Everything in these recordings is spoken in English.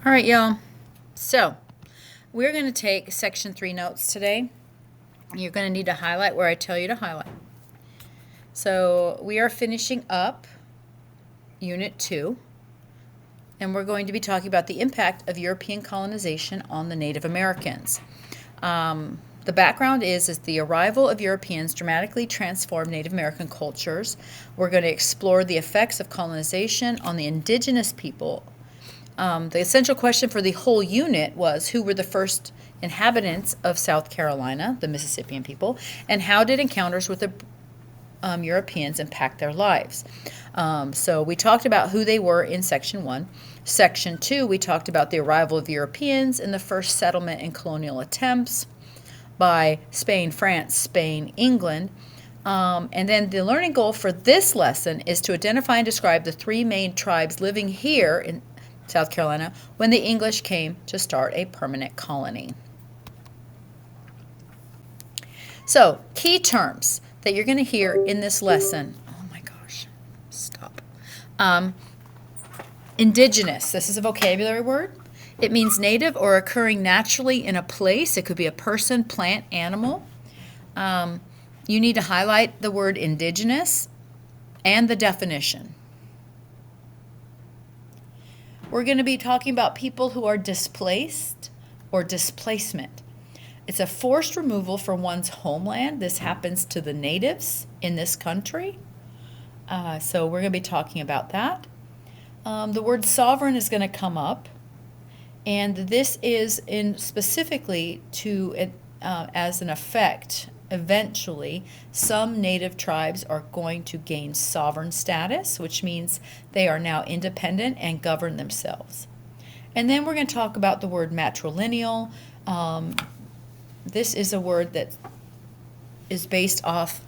All right, y'all. So we're going to take section 3 notes today. You're going to need to highlight where I tell you to highlight. So we are finishing up Unit 2, and we're going to be talking about the impact of European colonization on the Native Americans. The background is the arrival of Europeans dramatically transformed Native American cultures. We're going to explore the effects of colonization on the indigenous people. The essential question for the whole unit was who were the first inhabitants of South Carolina, the Mississippian people, and how did encounters with the Europeans impact their lives. So we talked about who they were in Section 1. Section 2, we talked about the arrival of Europeans and the first settlement and colonial attempts by Spain, France, Spain, England. And then the learning goal for this lesson is to identify and describe the three main tribes living here in South Carolina when the English came to start a permanent colony. So, key terms that you're going to hear in this lesson. Oh my gosh, stop. Indigenous, this is a vocabulary word. It means native or occurring naturally in a place. It could be a person, plant, animal. You need to highlight the word indigenous and the definition. We're going to be talking about people who are displaced or displacement. It's a forced removal from one's homeland. This happens to the natives in this country. So we're going to be talking about that. The word sovereign is going to come up. And this is specifically to as an effect. Eventually, some native tribes are going to gain sovereign status, which means they are now independent and govern themselves. And then we're going to talk about the word matrilineal. This is a word that is based off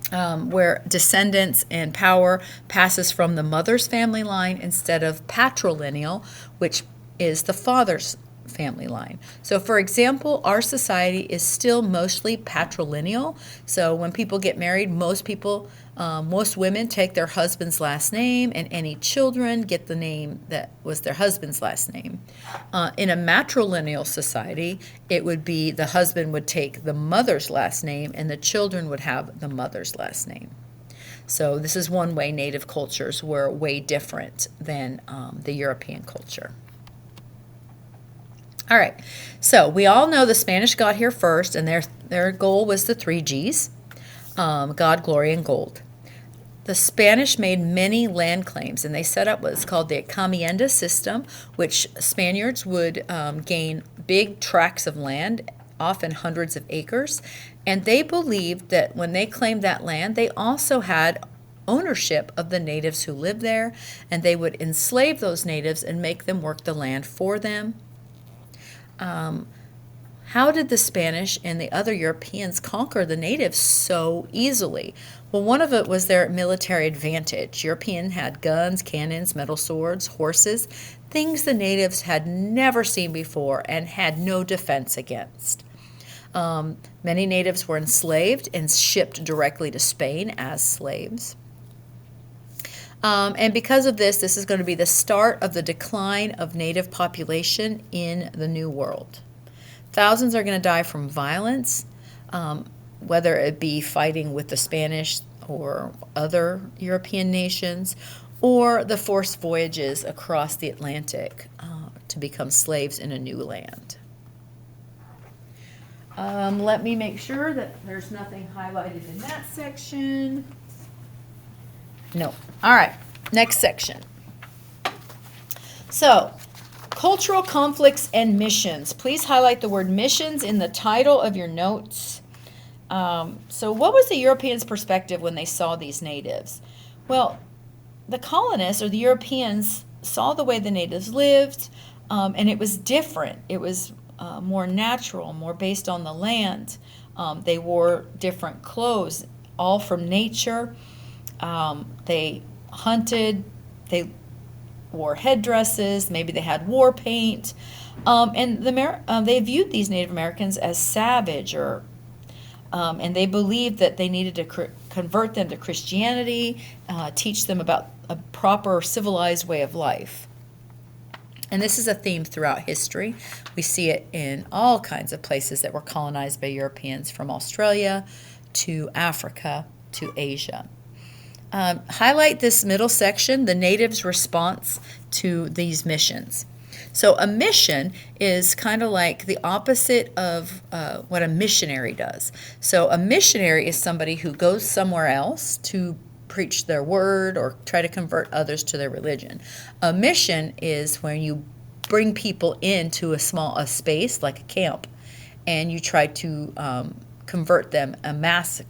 where descendants and power passes from the mother's family line instead of patrilineal, which is the father's family line. So for example, our society is still mostly patrilineal. So when people get married, most women take their husband's last name, and any children get the name that was their husband's last name. In a matrilineal society, it would be the husband would take the mother's last name and the children would have the mother's last name. So this is one way Native cultures were way different than the European culture. All right, so we all know the Spanish got here first, and their goal was the 3 Gs, God, glory, and gold. The Spanish made many land claims, and they set up what's called the encomienda system, which Spaniards would gain big tracts of land, often hundreds of acres, and they believed that when they claimed that land, they also had ownership of the natives who lived there, and they would enslave those natives and make them work the land for them. How did the Spanish and the other Europeans conquer the natives so easily? Well, one of it was their military advantage. Europeans had guns, cannons, metal swords, horses, things the natives had never seen before and had no defense against. Many natives were enslaved and shipped directly to Spain as slaves. And because of this is going to be the start of the decline of native population in the New World. Thousands are going to die from violence, whether it be fighting with the Spanish or other European nations, or the forced voyages across the Atlantic to become slaves in a new land. Let me make sure that there's nothing highlighted in that section. No. All right, next section. So, cultural conflicts and missions. Please highlight the word missions in the title of your notes. So what was the Europeans' perspective when they saw these natives? Well, the colonists or the Europeans saw the way the natives lived, and it was different. It was more natural, more based on the land. They wore different clothes, all from nature. They hunted, they wore headdresses, maybe they had war paint, and they viewed these Native Americans as savage, and they believed that they needed to convert them to Christianity, teach them about a proper civilized way of life. And this is a theme throughout history. We see it in all kinds of places that were colonized by Europeans, from Australia to Africa to Asia. Highlight this middle section, the natives' response to these missions. So a mission is kind of like the opposite of what a missionary does. So a missionary is somebody who goes somewhere else to preach their word or try to convert others to their religion. A mission is when you bring people into a space like a camp, and you try to convert them, a mass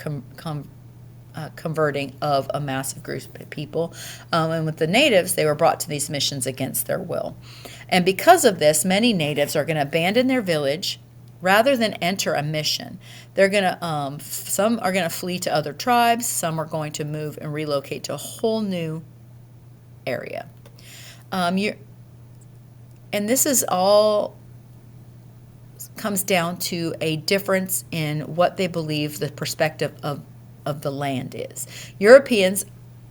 converting of a massive group of people. And with the natives, they were brought to these missions against their will. And because of this, many natives are going to abandon their village rather than enter a mission. They're going to, some are going to flee to other tribes. Some are going to move and relocate to a whole new area. And this is all comes down to a difference in what they believe the perspective of the land is. Europeans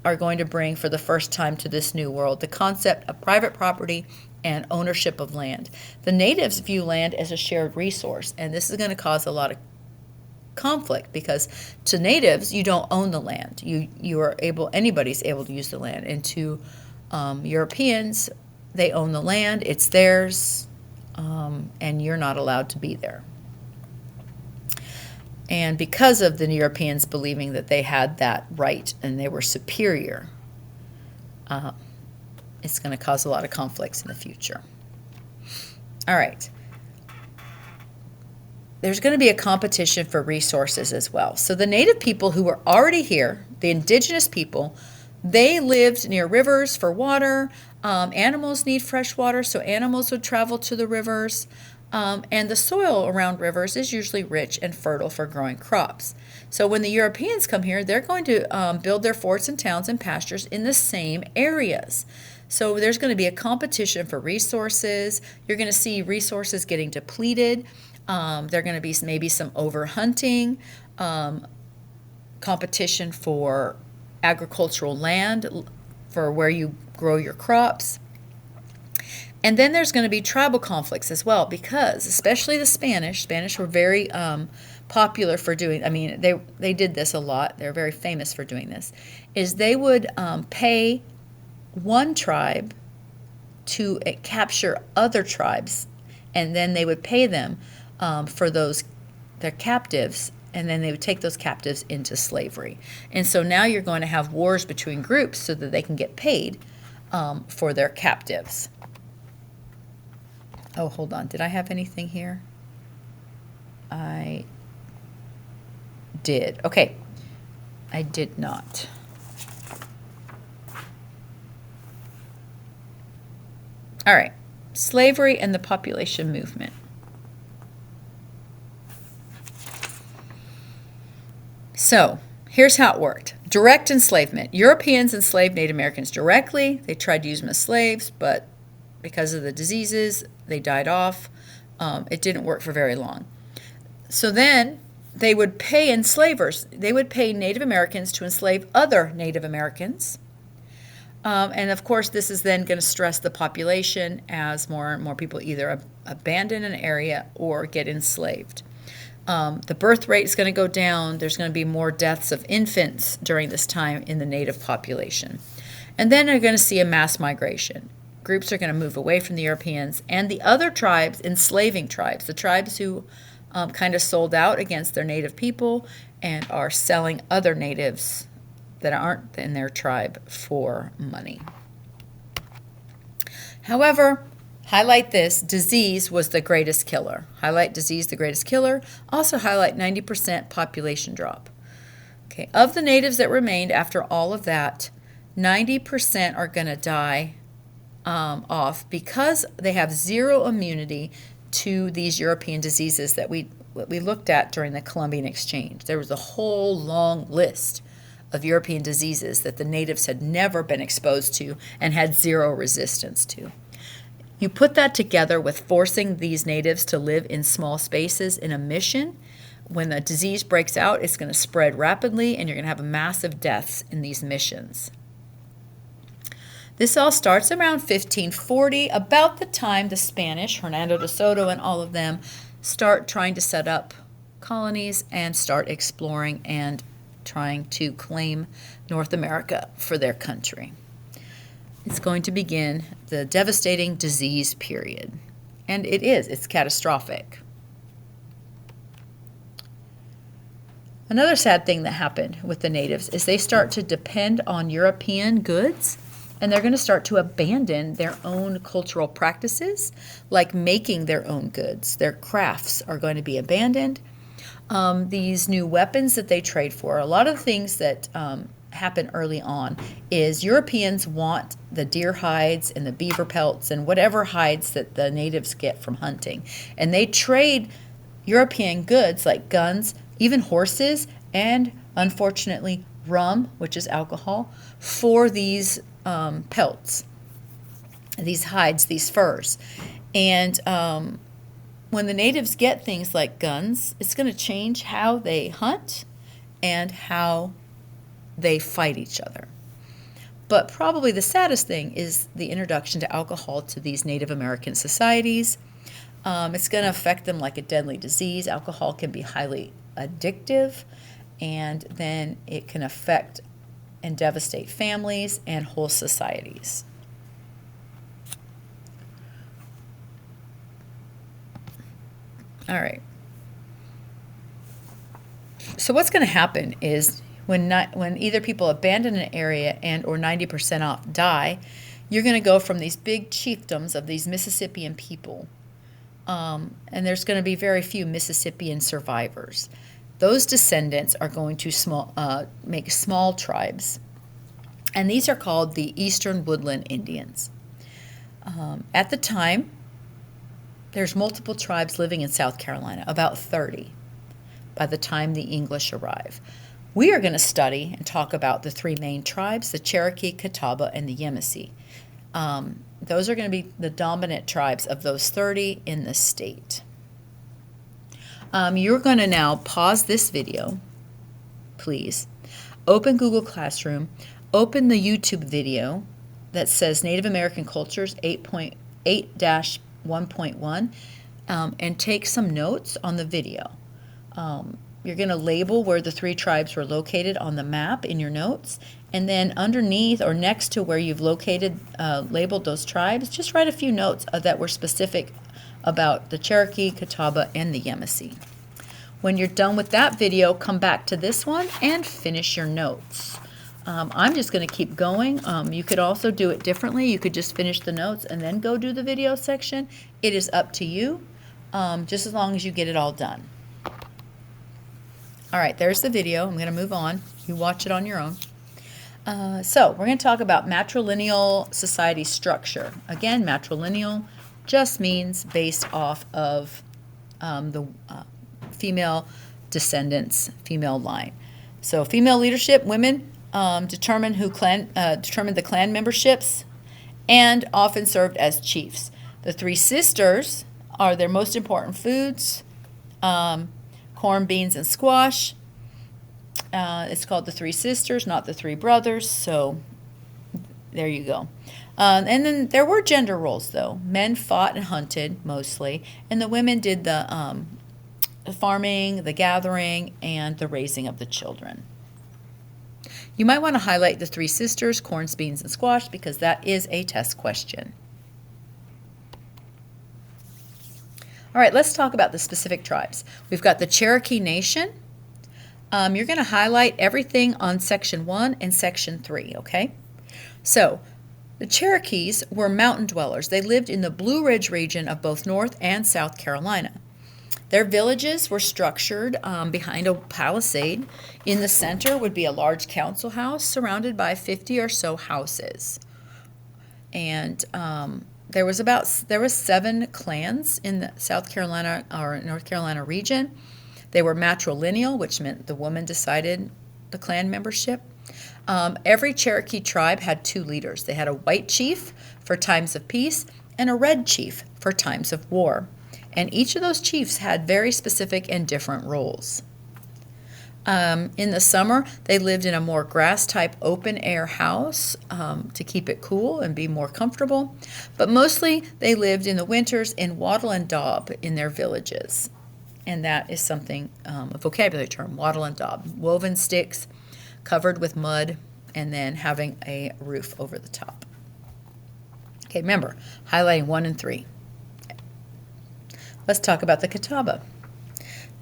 are going to bring for the first time to this new world the concept of private property and ownership of land. The natives view land as a shared resource, and this is going to cause a lot of conflict, because to natives, you don't own the land. Anybody's able to use the land. And to Europeans, they own the land, it's theirs, and you're not allowed to be there. And because of the Europeans believing that they had that right and they were superior, it's going to cause a lot of conflicts in the future. All right. There's going to be a competition for resources as well. So the native people who were already here, the indigenous people, they lived near rivers for water. Animals need fresh water, so animals would travel to the rivers. And the soil around rivers is usually rich and fertile for growing crops. So when the Europeans come here, they're going to build their forts and towns and pastures in the same areas. So there's going to be a competition for resources. You're going to see resources getting depleted. There are going to be maybe some overhunting, competition for agricultural land, for where you grow your crops. And then there's going to be tribal conflicts as well, because especially the Spanish were very popular for doing, they did this a lot. They're very famous for doing this, is they would pay one tribe to capture other tribes, and then they would pay them for their captives, and then they would take those captives into slavery. And so now you're going to have wars between groups so that they can get paid for their captives. Oh, hold on. Did I have anything here? I did. Okay. I did not. All right. Slavery and the population movement. So, here's how it worked. Direct enslavement. Europeans enslaved Native Americans directly. They tried to use them as slaves, but because of the diseases, they died off. It didn't work for very long. So then they would pay enslavers. They would pay Native Americans to enslave other Native Americans. And of course, this is then going to stress the population as more and more people either abandon an area or get enslaved. The birth rate is going to go down. There's going to be more deaths of infants during this time in the Native population. And then you're going to see a mass migration. Groups are going to move away from the Europeans and the other tribes, enslaving tribes, the tribes who kind of sold out against their native people and are selling other natives that aren't in their tribe for money. However, highlight this, disease was the greatest killer. Highlight disease, the greatest killer. Also highlight 90% population drop. Okay, of the natives that remained after all of that, 90% are going to die off because they have zero immunity to these European diseases that we looked at during the Columbian Exchange. There was a whole long list of European diseases that the natives had never been exposed to and had zero resistance to. You put that together with forcing these natives to live in small spaces in a mission. When the disease breaks out, it's going to spread rapidly, and you're going to have massive deaths in these missions. This all starts around 1540, about the time the Spanish, Hernando de Soto and all of them, start trying to set up colonies and start exploring and trying to claim North America for their country. It's going to begin the devastating disease period. And it's catastrophic. Another sad thing that happened with the natives is they start to depend on European goods, and they're going to start to abandon their own cultural practices, like making their own goods. Their crafts are going to be abandoned. These new weapons that they trade for, a lot of things that happen early on is Europeans want the deer hides and the beaver pelts and whatever hides that the natives get from hunting. And they trade European goods like guns, even horses, and unfortunately rum, which is alcohol, for these pelts, these hides, these furs. And when the natives get things like guns, it's going to change how they hunt and how they fight each other. But probably the saddest thing is the introduction to alcohol to these Native American societies. It's going to affect them like a deadly disease. Alcohol can be highly addictive, and then it can affect and devastate families and whole societies. All right. So what's going to happen is when either people abandon an area and or 90% off die, you're going to go from these big chiefdoms of these Mississippian people, and there's going to be very few Mississippian survivors. Those descendants are going to make small tribes, and these are called the Eastern Woodland Indians. At the time, there's multiple tribes living in South Carolina, about 30 by the time the English arrive. We are going to study and talk about the three main tribes, the Cherokee, Catawba, and the Yamasee. Those are going to be the dominant tribes of those 30 in the state. You're going to now pause this video, please. Open Google Classroom. Open the YouTube video that says Native American Cultures 8.8-1.1 and take some notes on the video. You're going to label where the three tribes were located on the map in your notes, and then underneath or next to where you've labeled those tribes, just write a few notes that were specific about the Cherokee, Catawba, and the Yamasee. When you're done with that video, come back to this one and finish your notes. I'm just going to keep going. You could also do it differently. You could just finish the notes and then go do the video section. It is up to you, just as long as you get it all done. All right, there's the video. I'm going to move on. You watch it on your own. So we're going to talk about matrilineal society structure. Again, matrilineal just means based off of the female descendants, female line. So female leadership, women determine the clan memberships and often served as chiefs. The three sisters are their most important foods. Corn, beans, and squash. It's called the Three Sisters, not the Three Brothers, so there you go. And then there were gender roles, though. Men fought and hunted, mostly, and the women did the farming, the gathering, and the raising of the children. You might want to highlight the Three Sisters, corn, beans, and squash, because that is a test question. All right, let's talk about the specific tribes. We've got the Cherokee Nation. You're going to highlight everything on Section 1 and Section 3, okay? So, the Cherokees were mountain dwellers. They lived in the Blue Ridge region of both North and South Carolina. Their villages were structured behind a palisade. In the center would be a large council house surrounded by 50 or so houses. And there was 7 clans in the South Carolina or North Carolina region. They were matrilineal, which meant the woman decided the clan membership. Every Cherokee tribe had 2 leaders. They had a white chief for times of peace and a red chief for times of war. And each of those chiefs had very specific and different roles. In the summer, they lived in a more grass-type open-air house to keep it cool and be more comfortable. But mostly, they lived in the winters in wattle and daub in their villages. And that is something, a vocabulary term, wattle and daub. Woven sticks covered with mud and then having a roof over the top. Okay, remember, highlighting 1 and 3. Let's talk about the Catawba.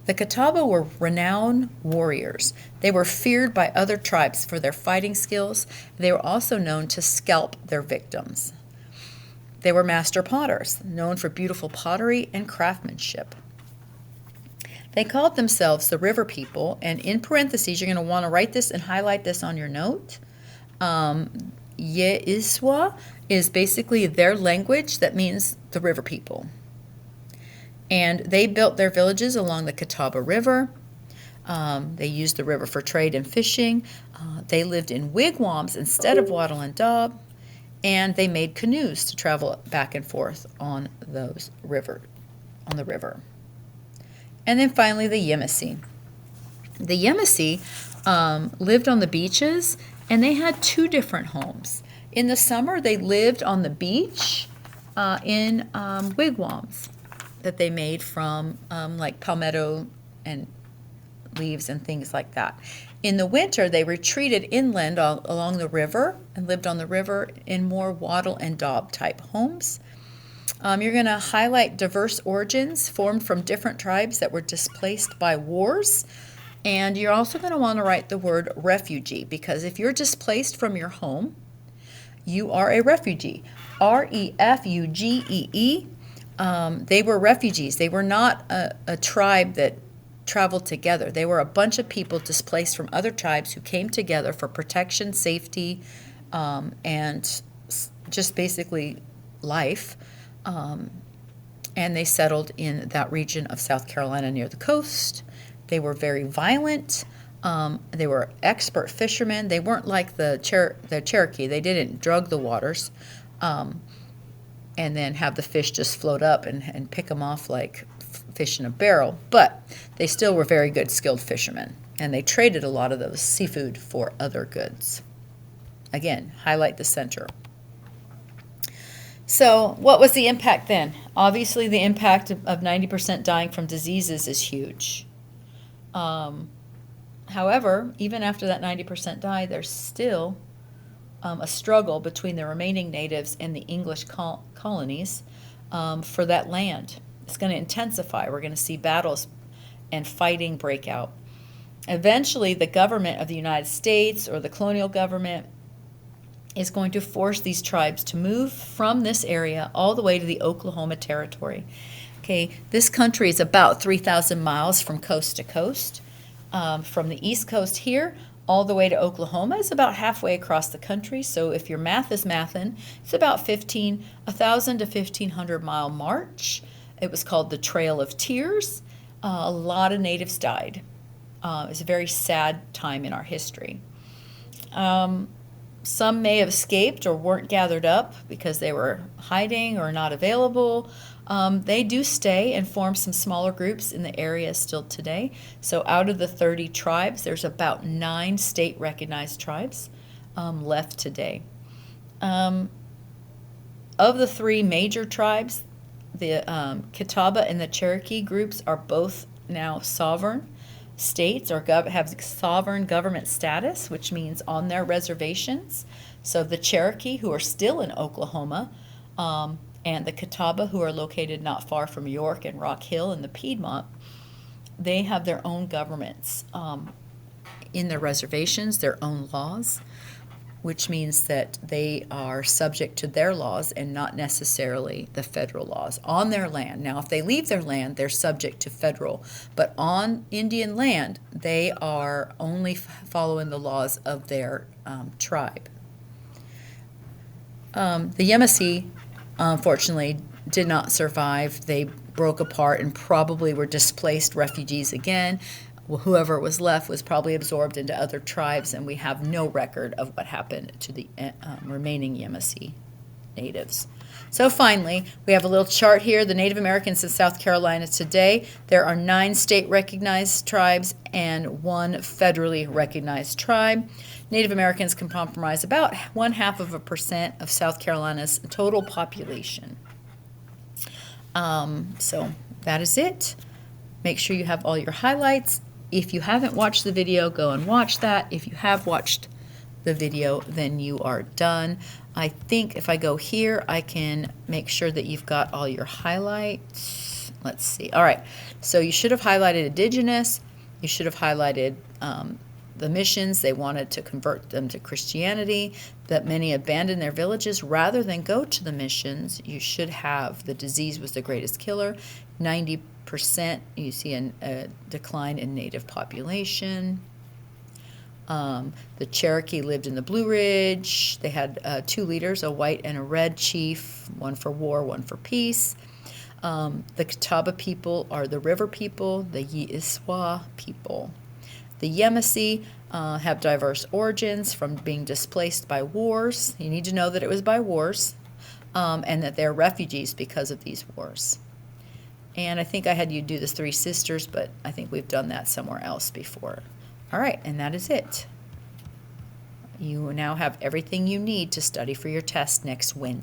The Catawba were renowned warriors. They were feared by other tribes for their fighting skills. They were also known to scalp their victims. They were master potters, known for beautiful pottery and craftsmanship. They called themselves the River People, and in parentheses, you're going to want to write this and highlight this on your note. Yeiswa is basically their language that means the River People. And they built their villages along the Catawba River. They used the river for trade and fishing. They lived in wigwams instead of wattle and daub. And they made canoes to travel back and forth on the river. And then finally, the Yamasee. The Yamasee lived on the beaches, and they had 2 different homes. In the summer, they lived on the beach in wigwams that they made from like palmetto and leaves and things like that. In the winter, they retreated inland along the river and lived on the river in more wattle and daub type homes. You're going to highlight diverse origins formed from different tribes that were displaced by wars. And you're also going to want to write the word refugee, because if you're displaced from your home, you are a refugee. R-E-F-U-G-E-E. They were refugees. They were not a tribe that traveled together. They were a bunch of people displaced from other tribes who came together for protection, safety, and just basically life. And they settled in that region of South Carolina near the coast. They were very violent. They were expert fishermen. They weren't like the Cherokee. They didn't drug the waters and then have the fish just float up and pick them off like fish in a barrel. But they still were very good, skilled fishermen. And they traded a lot of those seafood for other goods. Again, highlight the center. So what was the impact then? Obviously, the impact of 90% dying from diseases is huge. However, even after that 90% died, there's still a struggle between the remaining natives and the English colonies for that land. It's going to intensify. We're going to see battles and fighting break out. Eventually, the government of the United States or the colonial government is going to force these tribes to move from this area all the way to the Oklahoma Territory. Okay, this country is about 3,000 miles from coast to coast. From the East Coast here all the way to Oklahoma is about halfway across the country. So if your math is mathin', it's about 1,000 to 1,500 mile march. It was called the Trail of Tears. A lot of natives died. It was a very sad time in our history. Some may have escaped or weren't gathered up because they were hiding or not available. They do stay and form some smaller groups in the area still today. So out of the 30 tribes, there's about 9 state-recognized tribes left today. Of the 3 major tribes, the Catawba and the Cherokee groups are both now sovereign states or have sovereign government status, which means on their reservations. So the Cherokee, who are still in Oklahoma, and the Catawba, who are located not far from York and Rock Hill in the Piedmont, they have their own governments in their reservations, their own laws, which means that they are subject to their laws and not necessarily the federal laws on their land. Now, if they leave their land, they're subject to federal, but on Indian land, they are only following the laws of their tribe. The Yamasee, unfortunately, did not survive. They broke apart and probably were displaced refugees again. Whoever was left was probably absorbed into other tribes, and we have no record of what happened to the remaining Yamasee natives. So finally, we have a little chart here. The Native Americans in South Carolina today. There are 9 state-recognized tribes and 1 federally recognized tribe. Native Americans can comprise about 0.5% of South Carolina's total population. So that is it. Make sure you have all your highlights. If you haven't watched the video, go and watch that. If you have watched the video, then you are done. I think if I go here, I can make sure that you've got all your highlights. Let's see. All right. So you should have highlighted Indigenous. You should have highlighted the missions. They wanted to convert them to Christianity, that many abandoned their villages rather than go to the missions. You should have the disease was the greatest killer. 90%, you see a decline in native population. The Cherokee lived in the Blue Ridge. They had 2 leaders, a white and a red chief, one for war, one for peace. The Catawba people are the river people, the Yeiswa people. The Yamasee have diverse origins from being displaced by wars. You need to know that it was by wars, and that they're refugees because of these wars. And I think I had you do the 3 sisters, but I think we've done that somewhere else before. All right, and that is it. You now have everything you need to study for your test next Wednesday.